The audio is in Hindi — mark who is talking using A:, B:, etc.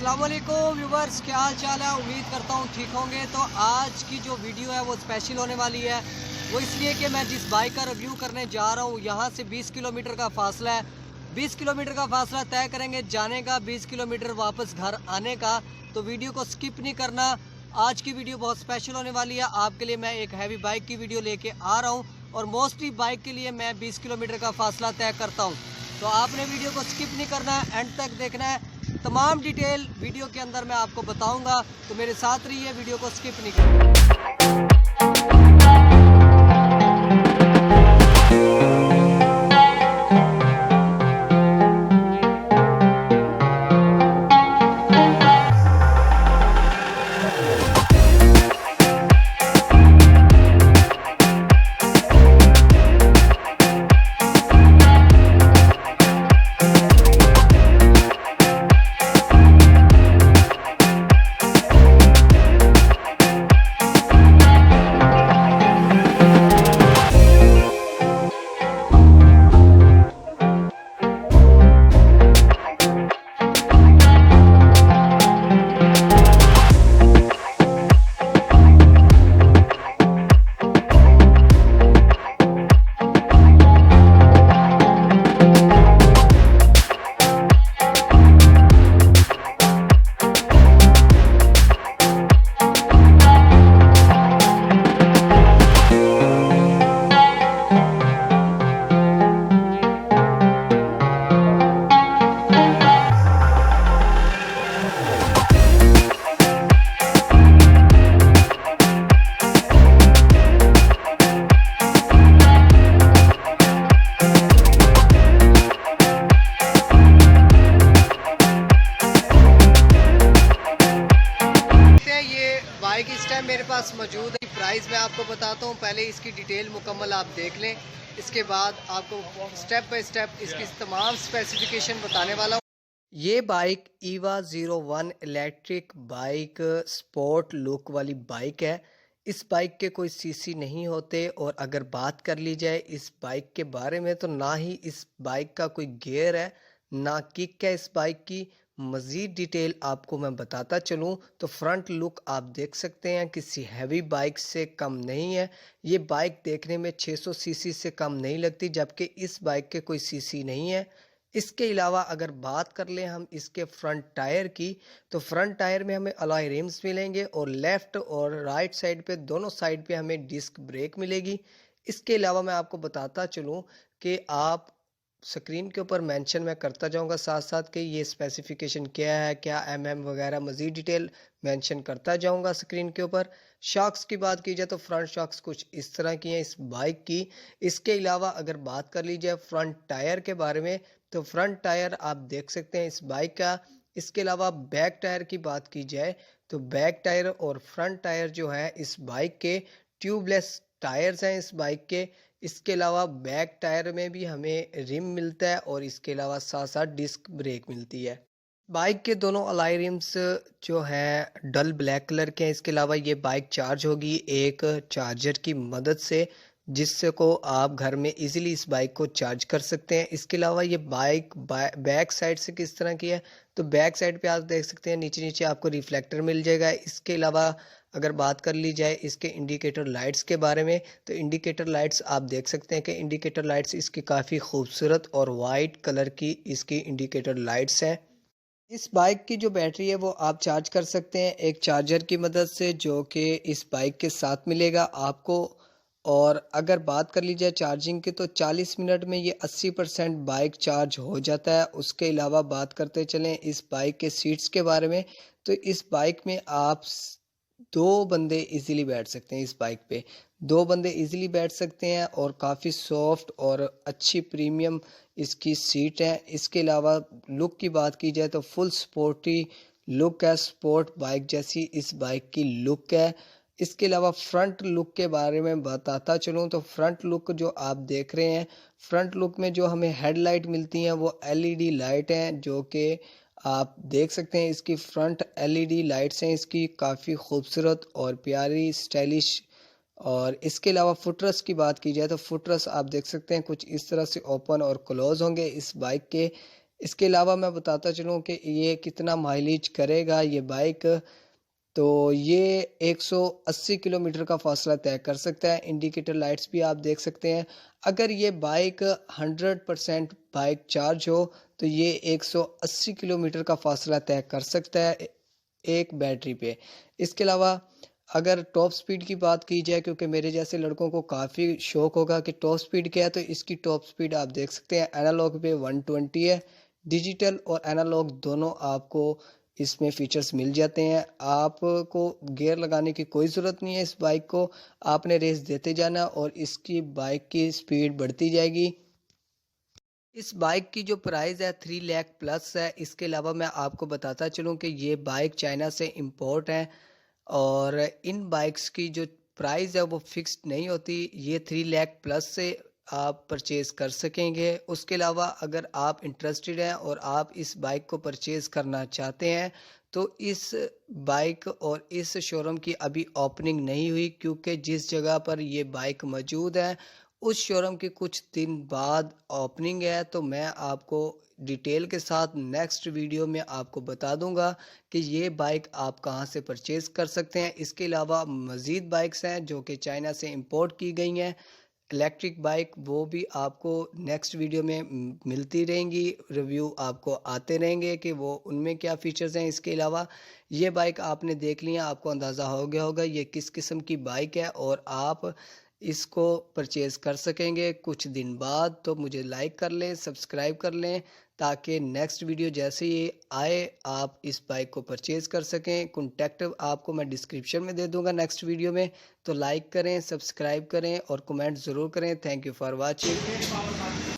A: अस्सलामुअलैकुम व्यूवर्स, क्या हाल चाल है। उम्मीद करता हूँ ठीक होंगे। तो आज की जो वीडियो है वो स्पेशल होने वाली है। वो इसलिए कि मैं जिस बाइक का रिव्यू करने जा रहा हूँ यहाँ से 20 किलोमीटर का फासला है। 20 किलोमीटर का फासला तय करेंगे जाने का, 20 किलोमीटर वापस घर आने का। तो वीडियो को स्किप नहीं करना। आज की वीडियो बहुत स्पेशल होने वाली है। आपके लिए मैं एक हैवी बाइक की वीडियो लेके आ रहा हूँ और मोस्टली बाइक के लिए मैं 20 किलोमीटर का फासला तय करता हूँ। तो आपने वीडियो को स्किप नहीं करना है, एंड तक देखना है। तमाम डिटेल वीडियो के अंदर मैं आपको बताऊंगा, तो मेरे साथ रहिए, वीडियो को स्किप नहीं करना। बाइक इस टाइम मेरे पास मौजूद है। प्राइस मैं आपको बताता हूँ, पहले इसकी डिटेल मुकम्मल आप देख लें। इसके बाद आपको स्टेप बाय स्टेप इसकी तमाम स्पेसिफिकेशन बताने वाला हूँ। ये bike Eva 01 electric bike sport look वाली बाइक है। इस बाइक के कोई सीसी नहीं होते, और अगर बात कर ली जाए इस बाइक के बारे में तो ना ही इस बाइक का कोई गियर है, ना किक है इस बाइक की। मज़ीद डिटेल आपको मैं बताता चलूँ तो फ्रंट लुक आप देख सकते हैं, किसी हैवी बाइक से कम नहीं है। ये बाइक देखने में 600 सीसी से कम नहीं लगती, जबकि इस बाइक के कोई सीसी नहीं है। इसके अलावा अगर बात कर लें हम इसके फ्रंट टायर की, तो फ्रंट टायर में हमें अलॉय रिम्स मिलेंगे और लेफ़्ट और राइट साइड पे दोनों साइड पे हमें डिस्क ब्रेक मिलेगी। इसके अलावा मैं आपको बताता चलूँ कि आप स्क्रीन के ऊपर मेंशन मैं करता जाऊंगा साथ साथ कि ये स्पेसिफिकेशन क्या है, क्या एमएम वगैरह मज़ीद डिटेल मेंशन करता जाऊंगा स्क्रीन के ऊपर। शॉक्स की बात की जाए तो फ्रंट शॉक्स कुछ इस तरह की हैं इस बाइक की। इसके अलावा अगर बात कर ली जाए फ्रंट टायर के बारे में, तो फ्रंट टायर आप देख सकते हैं इस बाइक का। इसके अलावा बैक टायर की बात की जाए तो बैक टायर और फ्रंट टायर जो है इस बाइक के ट्यूबलेस टायर्स हैं इस बाइक के। इसके अलावा बैक टायर में भी हमें रिम मिलता है, और इसके अलावा साथ साथ डिस्क ब्रेक मिलती है। बाइक के दोनों अलाई रिम्स जो है डल ब्लैक कलर के हैं। इसके अलावा ये बाइक चार्ज होगी एक चार्जर की मदद से, जिससे को आप घर में इजीली इस बाइक को चार्ज कर सकते हैं। इसके अलावा ये बाइक बैक साइड से किस तरह की है, तो बैक साइड पे आप देख सकते हैं नीचे नीचे आपको रिफ्लेक्टर मिल जाएगा। इसके अलावा अगर बात कर ली जाए इसके इंडिकेटर लाइट्स के बारे में, तो इंडिकेटर लाइट्स आप देख सकते हैं कि इंडिकेटर लाइट्स इसकी काफ़ी खूबसूरत और वाइट कलर की इसकी इंडिकेटर लाइट्स हैं। इस बाइक की जो बैटरी है वो आप चार्ज कर सकते हैं एक चार्जर की मदद से, जो कि इस बाइक के साथ मिलेगा आपको। और अगर बात कर ली जाए चार्जिंग की, तो 40 मिनट में ये 80% बाइक चार्ज हो जाता है। उसके अलावा बात करते चलें इस बाइक के सीट्स के बारे में, तो इस बाइक में आप 2 बंदे इजीली बैठ सकते हैं। इस बाइक पे 2 बंदे इजीली बैठ सकते हैं, और काफ़ी सॉफ्ट और अच्छी प्रीमियम इसकी सीट है। इसके अलावा लुक की बात की जाए तो फुल स्पोर्टी लुक है, स्पोर्ट बाइक जैसी इस बाइक की लुक है। इसके अलावा फ्रंट लुक के बारे में बताता चलूँ तो फ्रंट लुक जो आप देख रहे हैं, फ्रंट लुक में जो हमें हेडलाइट मिलती हैं वो एलईडी लाइट हैं, जो कि आप देख सकते हैं इसकी फ्रंट एलईडी लाइट्स हैं इसकी काफ़ी खूबसूरत और प्यारी स्टाइलिश। और इसके अलावा फुटरेस्ट की बात की जाए तो फुटरेस्ट आप देख सकते हैं कुछ इस तरह से ओपन और क्लोज होंगे इस बाइक के। इसके अलावा मैं बताता चलूँ कि ये कितना माइलेज करेगा ये बाइक। तो ये 180 किलोमीटर का फासला तय कर सकता है। इंडिकेटर लाइट्स भी आप देख सकते हैं। अगर ये बाइक 100% बाइक चार्ज हो तो ये 180 किलोमीटर का फासला तय कर सकता है एक बैटरी पे। इसके अलावा अगर टॉप स्पीड की बात की जाए, क्योंकि मेरे जैसे लड़कों को काफ़ी शौक होगा कि टॉप स्पीड क्या है, तो इसकी टॉप स्पीड आप देख सकते हैं। एनालॉग पे 120 है, डिजिटल और एनालॉग दोनों आपको इसमें फीचर्स मिल जाते हैं। आपको गियर लगाने की कोई ज़रूरत नहीं है। इस बाइक को आपने रेस देते जाना और इसकी बाइक की स्पीड बढ़ती जाएगी। इस बाइक की जो प्राइस है 3 लाख प्लस है। इसके अलावा मैं आपको बताता चलूँ कि ये बाइक चाइना से इंपोर्ट है और इन बाइक्स की जो प्राइस है वो फिक्स्ड नहीं होती। ये 3 लाख प्लस से आप परचेज़ कर सकेंगे। उसके अलावा अगर आप इंटरेस्टेड हैं और आप इस बाइक को परचेज़ करना चाहते हैं तो इस बाइक और इस शोरूम की अभी ओपनिंग नहीं हुई, क्योंकि जिस जगह पर ये बाइक मौजूद है उस शोरूम की कुछ दिन बाद ओपनिंग है। तो मैं आपको डिटेल के साथ नेक्स्ट वीडियो में आपको बता दूंगा कि ये बाइक आप कहां से परचेज़ कर सकते हैं। इसके अलावा मज़ीद बाइक्स हैं जो कि चाइना से इंपोर्ट की गई हैं इलेक्ट्रिक बाइक, वो भी आपको नेक्स्ट वीडियो में मिलती रहेंगी। रिव्यू आपको आते रहेंगे कि वो उनमें क्या फ़ीचर्स हैं। इसके अलावा ये बाइक आपने देख लिया, आपको अंदाज़ा हो गया होगा ये किस किस्म की बाइक है और आप इसको परचेज़ कर सकेंगे कुछ दिन बाद। तो मुझे लाइक कर लें, सब्सक्राइब कर लें ताकि नेक्स्ट वीडियो जैसे ही आए आप इस बाइक को परचेज़ कर सकें। कॉन्टैक्ट आपको मैं डिस्क्रिप्शन में दे दूंगा नेक्स्ट वीडियो में। तो लाइक करें, सब्सक्राइब करें और कमेंट ज़रूर करें। Thank you for watching.